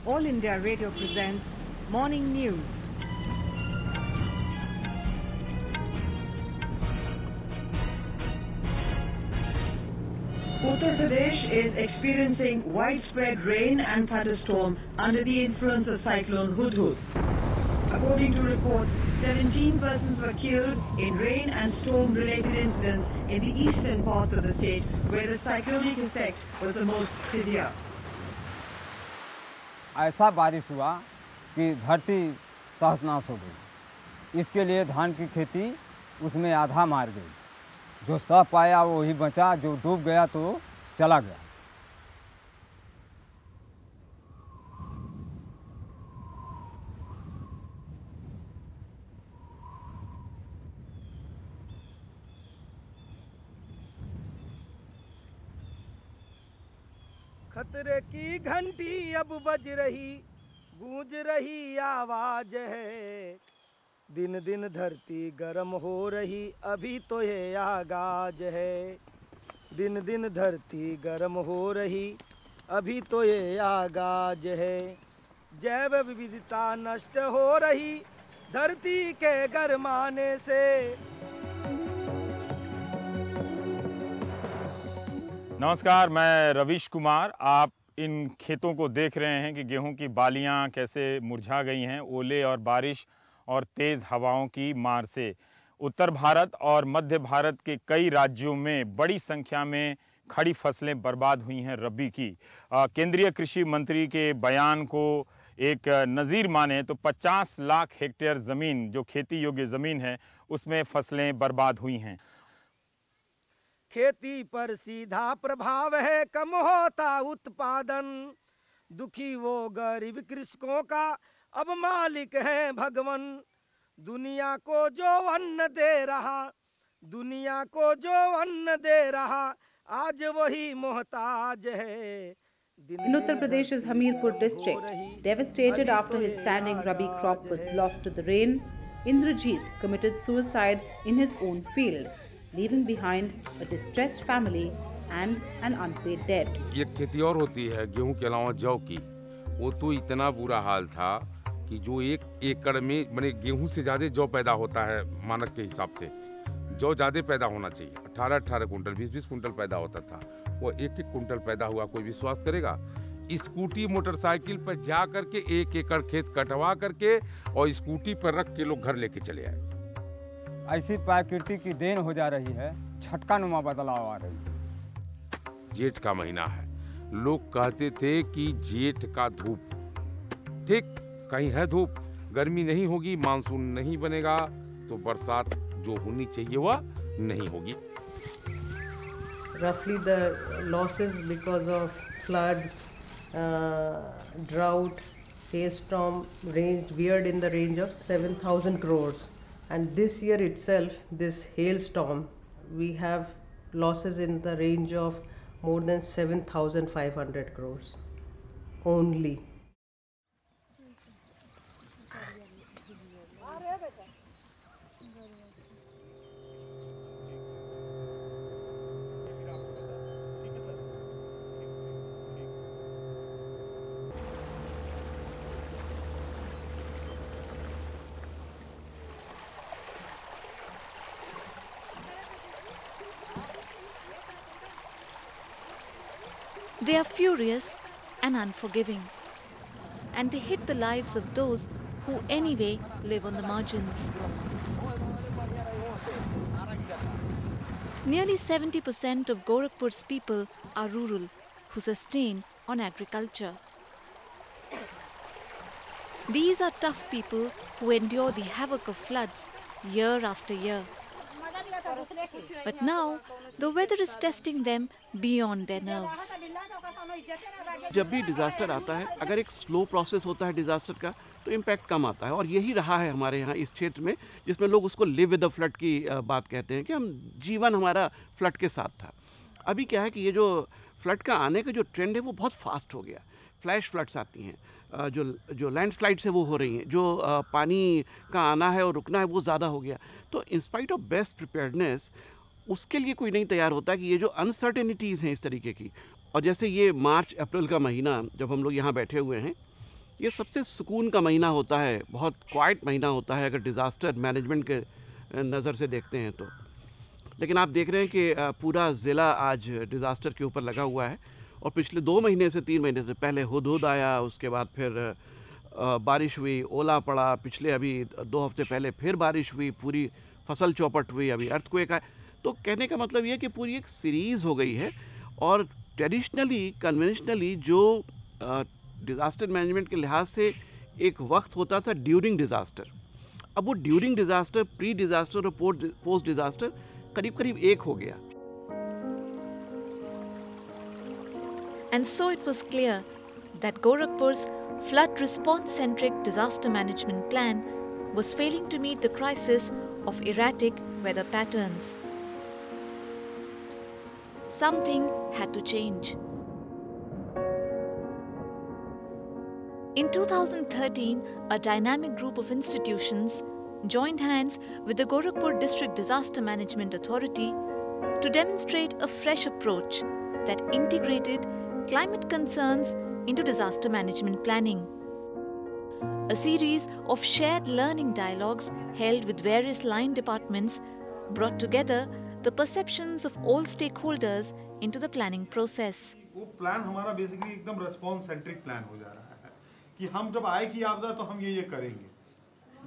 All India Radio presents Morning News. Uttar Pradesh is experiencing widespread rain and thunderstorm under the influence of cyclone Hudhud. According to reports, 17 persons were killed in rain and storm-related incidents in the eastern parts of the state, where the cyclonic effect was the most severe. ऐसा बारिश हुआ कि धरती तहस-नहस हो गई। इसके लिए धान की खेती उसमें आधा मार गई। जो सह पाया वही बचा, जो डूब गया तो चला गया। खतरे की घंटी अब बज रही, गूंज रही आवाज है। दिन दिन धरती गर्म हो रही, अभी तो ये आगाज है। दिन दिन धरती गर्म हो रही, अभी तो ये आगाज है। जैव विविधता नष्ट हो रही, धरती के गरमाने से। नमस्कार, मैं रवीश कुमार। आप इन खेतों को देख रहे हैं कि गेहूं की बालियां कैसे मुरझा गई हैं ओले और बारिश और तेज़ हवाओं की मार से। उत्तर भारत और मध्य भारत के कई राज्यों में बड़ी संख्या में खड़ी फसलें बर्बाद हुई हैं रबी की। केंद्रीय कृषि मंत्री के बयान को एक नज़ीर माने तो 50 लाख हेक्टेयर ज़मीन जो खेती योग्य ज़मीन है उसमें फसलें बर्बाद हुई हैं। खेती पर सीधा प्रभाव है, कम होता उत्पादन। दुखी वो गरीब कृषकों का, अब मालिक है भगवान। दुनिया को जो अन्न दे रहा, दुनिया को जो अन्न दे रहा, आज वही मोहताज है। In Uttar Pradesh's Hamirpur district, devastated after his standing rabi crop was lost to the rain, Indrajit committed suicide in his own field, leaving behind a distressed family and an unpaid debt. एक खेती और होती है गेहूं के अलावा जौ की, वो तो इतना बुरा हाल था कि जो 1 एकड़ में माने गेहूं से ज़्यादा जौ पैदा होता है मानक के हिसाब से। जौ ज़्यादा पैदा होना चाहिए, 18-18 कुंटल 20-20 कुंटल पैदा होता था, वो 1-1 कुंटल पैदा हुआ। कोई विश्वास करेगा? स्कूटी मोटरसाइकिल पर जा करके 1 एकड़ खेत कटवा करके और स्कूटी पर रख के लोग घर लेके चले आए। ऐसी प्रकृति की देन हो जा रही है, झटका नुमा बदलाव आ रही है। जेठ का महीना है, लोग कहते थे कि जेठ का धूप, ठीक कहीं है धूप, गर्मी नहीं होगी, मानसून नहीं बनेगा तो बरसात जो होनी चाहिए वह नहीं होगी। Roughly the losses because of floods, drought, hailstorm veered in the range of 7,000 crores. And this year itself, this hailstorm, we have losses in the range of more than 7,500 crores only. They are furious and unforgiving, and they hit the lives of those who anyway live on the margins. Nearly 70% of Gorakhpur's people are rural, who sustain on agriculture. These are tough people who endure the havoc of floods year after year. But now, the weather is testing them beyond their nerves. जब भी disaster आता है, अगर एक slow process होता है disaster का तो इम्पैक्ट कम आता है, और यही रहा है हमारे यहाँ इस क्षेत्र में, जिसमें लोग उसको लिव विद द फ्लड की बात कहते हैं कि हम जीवन हमारा फ्लड के साथ था। अभी क्या है कि ये जो फ्लड का आने का जो ट्रेंड है वो बहुत फास्ट हो गया। फ्लैश फ्लड्स आती हैं, जो लैंडस्लाइड्स है वो हो रही हैं, जो पानी का आना है और रुकना है वो ज़्यादा हो गया। तो इंस्पाइट ऑफ बेस्ट प्रिपेयर्डनेस उसके लिए कोई नहीं तैयार होता कि ये जो अनसर्टेनिटीज़ हैं इस तरीके की, और जैसे ये मार्च अप्रैल का महीना जब हम लोग यहाँ बैठे हुए हैं, ये सबसे सुकून का महीना होता है, बहुत क्वाइट महीना होता है अगर डिज़ास्टर मैनेजमेंट के नज़र से देखते हैं तो। लेकिन आप देख रहे हैं कि पूरा ज़िला आज डिज़ास्टर के ऊपर लगा हुआ है और पिछले 2 महीने से 3 महीने से पहले हुदहुद आया, उसके बाद फिर बारिश हुई, ओला पड़ा, पिछले अभी 2 हफ्ते पहले फिर बारिश हुई, पूरी फसल चौपट हुई, अभी अर्थक्वेक आया। तो कहने का मतलब ये है कि पूरी एक सीरीज़ हो गई है और ट्रेडिशनली कन्वेंशनली जो डिज़ास्टर मैनेजमेंट के लिहाज से एक वक्त होता था ड्यूरिंग डिज़ास्टर, अब वो ड्यूरिंग डिज़ास्टर, प्री डिज़ास्टर और पोस्ट डिज़ास्टर करीब करीब एक हो गया। And so it was clear that Gorakhpur's flood response-centric disaster management plan was failing to meet the crisis of erratic weather patterns. Something had to change. In 2013, a dynamic group of institutions joined hands with the Gorakhpur District Disaster Management Authority to demonstrate a fresh approach that integrated climate concerns into disaster management planning. A series of shared learning dialogues held with various line departments brought together the perceptions of all stakeholders into the planning process. वो plan हमारा basically एकदम response centric plan हो जा रहा है कि हम जब आए की आपदा तो हम ये करेंगे।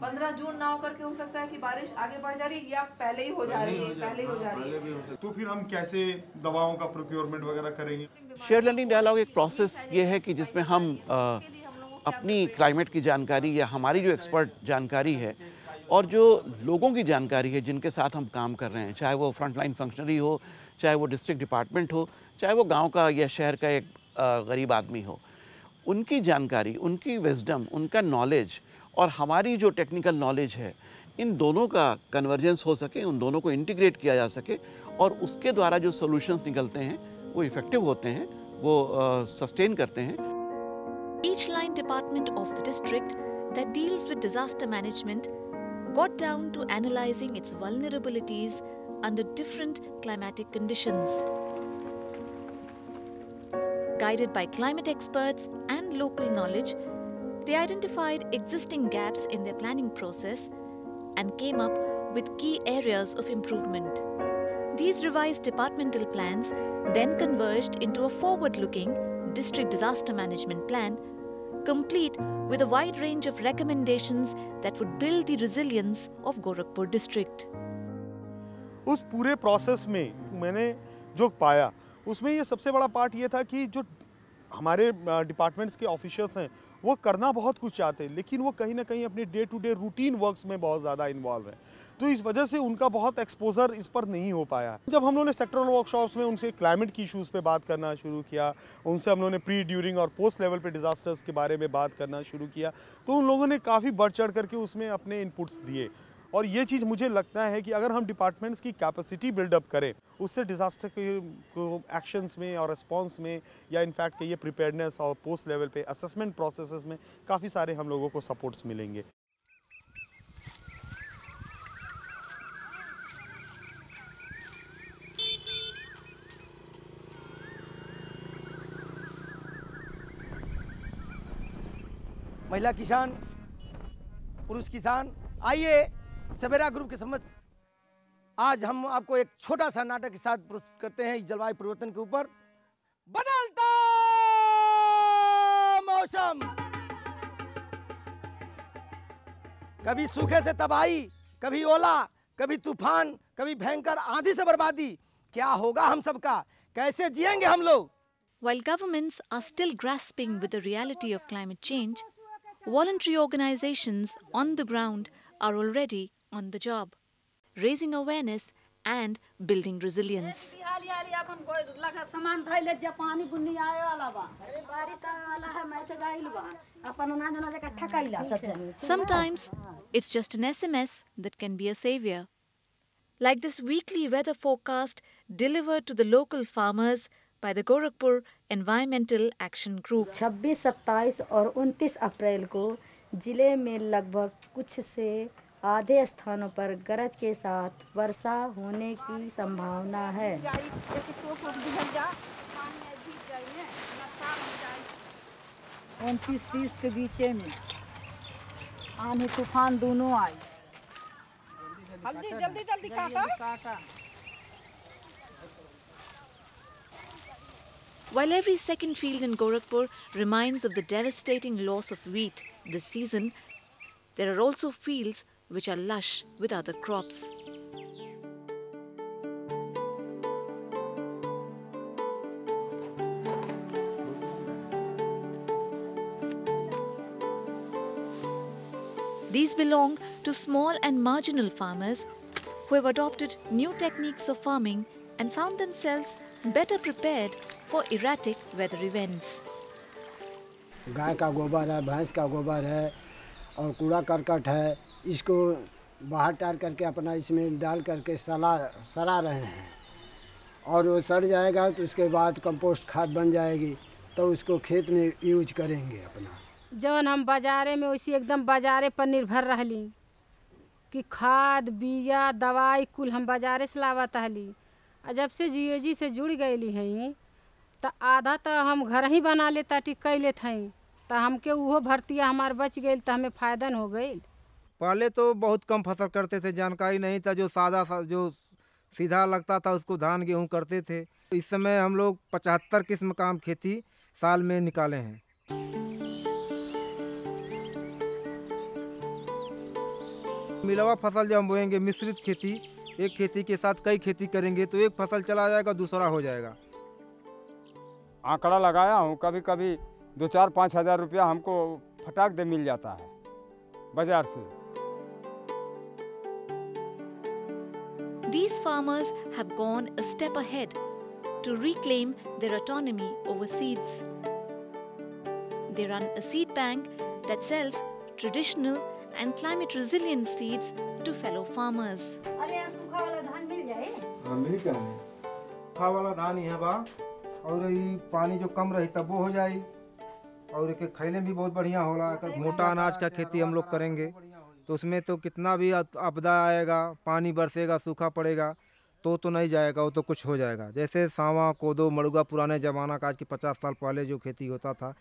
15 जून ना होकर के हो सकता है कि बारिश आगे बढ़ जा रही है या पहले ही हो जा रही है, तो फिर हम कैसे दवाओं का प्रोक्योरमेंट वगैरह करेंगे। शेयर लर्निंग डायलॉग एक प्रोसेस ये है कि जिसमें हम अपनी क्लाइमेट की जानकारी या हमारी जो एक्सपर्ट जानकारी है और जो लोगों की जानकारी है जिनके साथ हम काम कर रहे हैं, चाहे वो फ्रंटलाइन फंक्शनरी हो, चाहे वो डिस्ट्रिक्ट डिपार्टमेंट हो, चाहे वो गांव का या शहर का एक गरीब आदमी हो, उनकी जानकारी, उनकी विजडम, उनका नॉलेज और हमारी जो टेक्निकल नॉलेज है, इन दोनों का कन्वर्जेंस हो सके, उन दोनों को इंटीग्रेट किया जा सके और उसके द्वारा जो सॉल्यूशंस निकलते हैं वो इफेक्टिव होते हैं, वो सस्टेन करते हैं। Each line department of the district that deals with disaster management got down to analyzing its vulnerabilities under different climatic conditions. Guided by climate experts and local knowledge, they identified existing gaps in their planning process and came up with key areas of improvement. These revised departmental plans then converged into a forward-looking district disaster management plan, complete with a wide range of recommendations that would build the resilience of Gorakhpur district. उस पूरे process में मैंने जो पाया उसमें ये सबसे बड़ा पार्ट ये था कि जो हमारे डिपार्टमेंट्स के ऑफिशियल्स हैं वो करना बहुत कुछ चाहते हैं, लेकिन वो कहीं ना कहीं अपने day to day routine works में बहुत ज़्यादा इन्वॉल्व है, तो इस वजह से उनका बहुत एक्सपोजर इस पर नहीं हो पाया। जब हम लोगों ने सेक्टरल वर्कशॉप्स में उनसे क्लाइमेट की इश्यूज़ पे बात करना शुरू किया, उनसे हम लोगों ने प्री, ड्यूरिंग और पोस्ट लेवल पे डिज़ास्टर्स के बारे में बात करना शुरू किया, तो उन लोगों ने काफ़ी बढ़ चढ़ करके उसमें अपने इनपुट्स दिए। और ये चीज़ मुझे लगता है कि अगर हम डिपार्टमेंट्स की कैपेसिटी बिल्डअप करें, उससे डिज़ास्टर के एक्शंस में और रिस्पॉन्स में या इनफैक्ट ये प्रिपेयर्डनेस और पोस्ट लेवल पे असेसमेंट प्रोसेसेस में काफ़ी सारे हम लोगों को सपोर्ट्स मिलेंगे। महिला किसान, पुरुष किसान, आइए सवेरा ग्रुप के समझ आज हम आपको एक छोटा सा नाटक के साथ प्रस्तुत करते हैं जलवायु परिवर्तन के ऊपर। बदलता मौसम, कभी सूखे से तबाही, कभी ओला, कभी तूफान, कभी भयंकर आंधी से बर्बादी। क्या होगा हम सबका, कैसे जिएंगे हम लोग? While governments are still grasping with the reality of climate change, voluntary organizations on the ground are already on the job, raising awareness and building resilience. Sometimes it's just an SMS that can be a savior. Like this weekly weather forecast delivered to the local farmers by the Gorakhpur Environmental Action Group. 26, 27 और 29 अप्रैल को जिले में लगभग कुछ से आधे स्थानों पर गरज के साथ वर्षा होने की संभावना है। 29-30 के बीचे में आंधी तूफान दोनों आई। जल्दी जल्दी काटा। While every second field in Gorakhpur reminds of the devastating loss of wheat this season, there are also fields which are lush with other crops. These belong to small and marginal farmers who have adopted new techniques of farming and found themselves better prepared for erratic weather events. गाय का गोबर है, भैंस का गोबर है और कूड़ा करकट है, इसको बाहर टार करके अपना इसमें डाल करके सड़ा रहे हैं और वो सड़ जाएगा तो उसके बाद कंपोस्ट खाद बन जाएगी तो उसको खेत में यूज करेंगे अपना। जौन हम बाजारे में वैसी एकदम बाजारे पर निर्भर रहली कि खाद बिया दवाई कुल हम बाजारे से लावत हली। जब से जीएजी से जुड़ गईली हैं तो आधा तो हम घर ही बना लेता टिकै लेत हई तो हमके वो भर्तिया हमार बच गई तो हमें फायदा हो गई। पहले तो बहुत कम फसल करते थे, जानकारी नहीं था, जो जो सीधा लगता था उसको धान गेहूँ करते थे। इस समय हम लोग 75 किस्म का हम खेती साल में निकाले हैं। मिलावा फसल जब हम बोएंगे, मिश्रित खेती, एक खेती के साथ कई खेती करेंगे तो एक फसल चला जाएगा दूसरा हो जाएगा। आंकड़ा लगाया हूँ, कभी कभी 2-4-5 हज़ार रुपया हमको फटाक दे मिल जाता है बाजार से। These farmers have gone a step ahead to reclaim their autonomy over seeds. They run a seed bank that sells traditional and climate resilient seeds to fellow farmers. सूखा वाला धान मिल जाए? मिल जाए। सूखा वाला धान ही है बा और ये पानी जो कम रही तब वो हो जाए और एक खैले भी बहुत बढ़िया होला। मोटा अनाज का खेती हम लोग करेंगे तो उसमें तो कितना भी आपदा आएगा, पानी बरसेगा, सूखा पड़ेगा तो नहीं जाएगा, वो तो कुछ हो जाएगा। जैसे सावा, कोदो, मड़ुआ पुराने ज़माना का आज के 50 साल पहले जो खेती होता था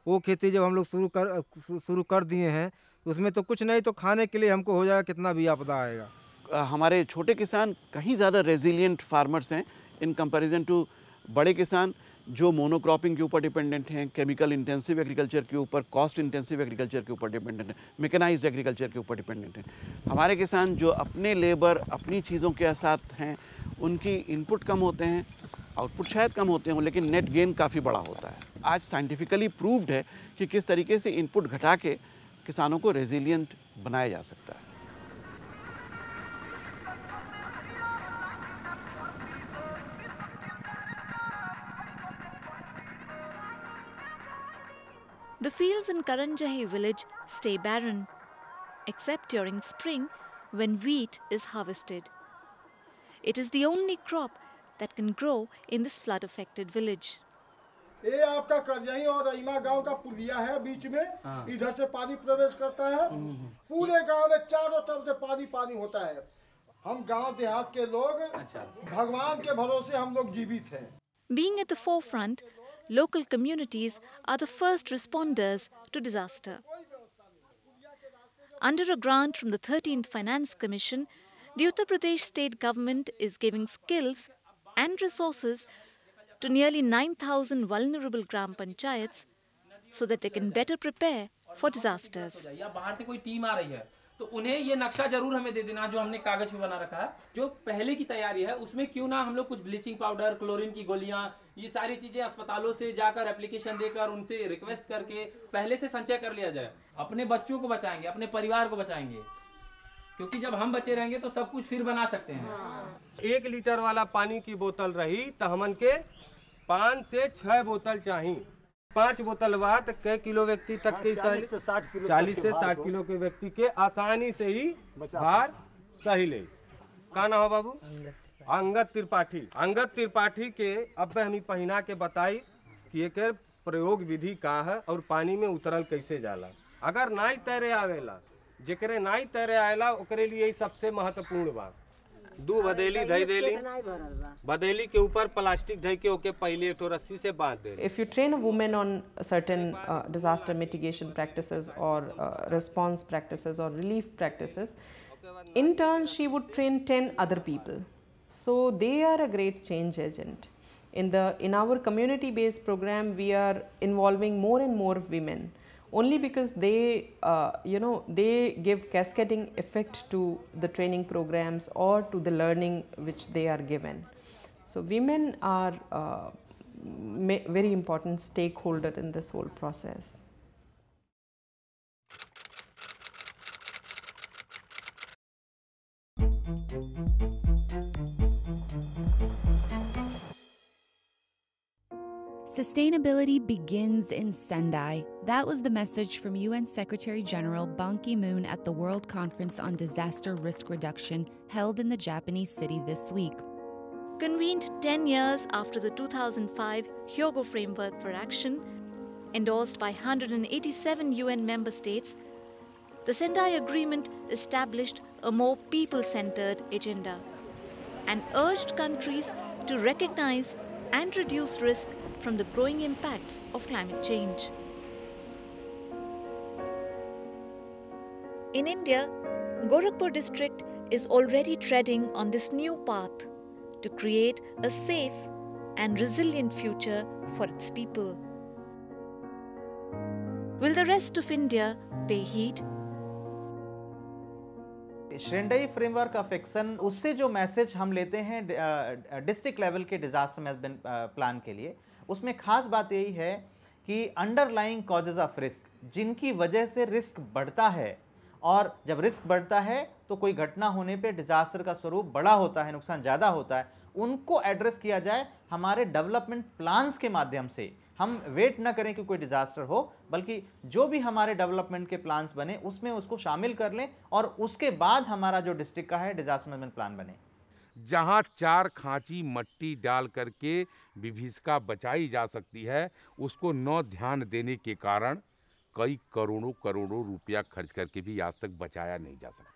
वो खेती जब हम लोग शुरू कर दिए हैं उसमें तो कुछ नहीं तो खाने के लिए हमको हो जाएगा, कितना भी आपदा आएगा। हमारे छोटे किसान कहीं ज़्यादा रेजिलिएंट फार्मर्स हैं इन कंपैरिजन टू बड़े किसान जो मोनोक्रॉपिंग के ऊपर डिपेंडेंट हैं, केमिकल इंटेंसिव एग्रीकल्चर के ऊपर, कॉस्ट इंटेंसिव एग्रीकल्चर के ऊपर डिपेंडेंट हैं, मैकेनाइज्ड एग्रीकल्चर के ऊपर डिपेंडेंट हैं। हमारे किसान जो अपने लेबर, अपनी चीज़ों के साथ हैं, उनकी इनपुट कम होते हैं, आउटपुट शायद कम होते हों, लेकिन नेट गेन काफ़ी बड़ा होता है। आज साइंटिफिकली प्रूव्ड है कि किस तरीके से इनपुट घटा के किसानों को रेजिलिएंट बनाया जा सकता है। The fields in Karanjahi village stay barren, except during spring when wheat is harvested. It is the only crop that can grow in this flood-affected village. ये आपका करजही और रईमा गांव का पुलिया है बीच में, इधर से पानी प्रवेश करता है, पूरे गांव में चारों तरफ से पानी पानी होता है। हम गांव देहात के लोग भगवान के भरोसे हम लोग जीवित हैं। Being at the forefront, local communities are the first responders to disaster. Under a grant from the 13th Finance Commission, the Uttar Pradesh state government is giving skills and resources to nearly 9,000 vulnerable gram panchayats so that they can better prepare for disasters. या बाहर से कोई team आ रही है तो उन्हें ये नक्शा जरूर हमें दे देना जो हमने कागज पे बना रखा है। जो पहले की तैयारी है उसमें क्यों ना हम लोग कुछ ब्लीचिंग पाउडर, क्लोरीन की गोलियां, ये सारी चीजें अस्पतालों से जाकर एप्लीकेशन देकर उनसे रिक्वेस्ट करके पहले से संचय कर लिया जाए। अपने बच्चों को बचाएंगे, अपने परिवार को बचाएंगे, क्योंकि जब हम बचे रहेंगे तो सब कुछ फिर बना सकते हैं। 1 लीटर वाला पानी की बोतल रही तो हमन के 5 से 6 बोतल चाहिए। 5 बोतल बात कई किलो व्यक्ति तक के 40 से 60 किलो के व्यक्ति के आसानी से ही भार सही ले। का ना हो बाबू? अंगद त्रिपाठी। अंगद त्रिपाठी के अब हमें पहिना के बताई कि एक प्रयोग विधि का है और पानी में उतरल कैसे जाला। अगर नाई तैरे आवेला, जेकरे नाई तैरे आवेला ओकरे लिए सबसे महत्वपूर्ण बात दू भदेली धई देली, भदेली के ऊपर प्लास्टिक धई के ओके पहले एक रस्सी से बांध दे। If you train a woman on certain disaster mitigation practices or response practices or relief practices, in turn she would train 10 other people. So they are a great change agent. In our community based program, we are involving more and more women, only because they they give cascading effect to the training programs or to the learning which they are given. So women are very important stakeholder in this whole process. Sustainability begins in Sendai. That was the message from UN Secretary General Ban Ki-moon at the World Conference on Disaster Risk Reduction held in the Japanese city this week. Convened 10 years after the 2005 Hyogo Framework for Action, endorsed by 187 UN member states, the Sendai Agreement established a more people-centered agenda and urged countries to recognize and reduce risk from the growing impacts of climate change. In India, Gorakhpur district is already treading on this new path to create a safe and resilient future for its people. Will the rest of India pay heed? Sendai framework of action, उससे जो message हम लेते हैं district level के disaster management plan के लिए, उसमें खास बात यही है कि अंडरलाइंग कॉजेज ऑफ रिस्क, जिनकी वजह से रिस्क बढ़ता है, और जब रिस्क बढ़ता है तो कोई घटना होने पे डिजास्टर का स्वरूप बड़ा होता है, नुकसान ज़्यादा होता है, उनको एड्रेस किया जाए हमारे डेवलपमेंट प्लान्स के माध्यम से। हम वेट ना करें कि कोई डिजास्टर हो, बल्कि जो भी हमारे डेवलपमेंट के प्लान्स बने उसमें उसको शामिल कर लें और उसके बाद हमारा जो डिस्ट्रिक्ट का है डिजास्टर मैनेजमेंट प्लान बने। जहाँ 4 खांची मट्टी डाल करके विभीषिका बचाई जा सकती है, उसको न ध्यान देने के कारण कई करोड़ों रुपया खर्च करके भी आज तक बचाया नहीं जा सका।